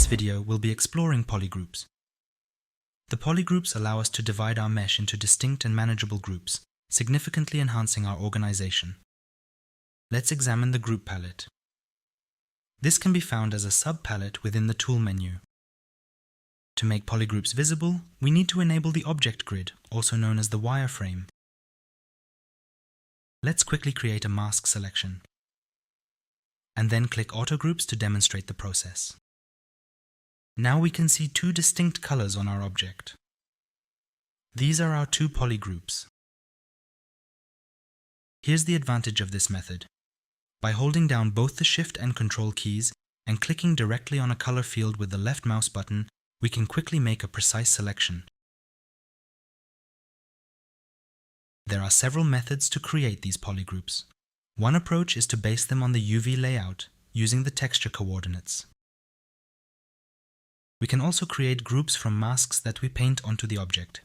video, we'll be exploring polygroups. The polygroups allow us to divide our mesh into distinct and manageable groups, significantly enhancing our organization. Let's examine the group palette. This can be found as a sub-palette within the tool menu. To make polygroups visible, we need to enable the object grid, also known as the wireframe. Let's quickly create a mask selection, and then click Auto Groups to demonstrate the process. Now we can see two distinct colors on our object. These are our two polygroups. Here's the advantage of this method. By holding down both the Shift and Control keys and clicking directly on a color field with the left mouse button, we can quickly make a precise selection. There are several methods to create these polygroups. One approach is to base them on the UV layout using the texture coordinates. We can also create groups from masks that we paint onto the object.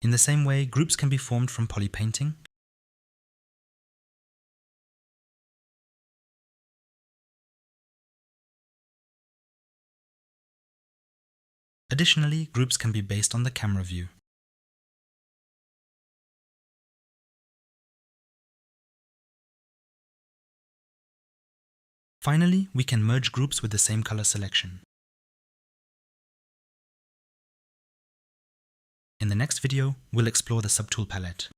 In the same way, groups can be formed from polypainting, Additionally, groups can be based on the camera view. Finally, we can merge groups with the same color selection. In the next video, we'll explore the subtool palette.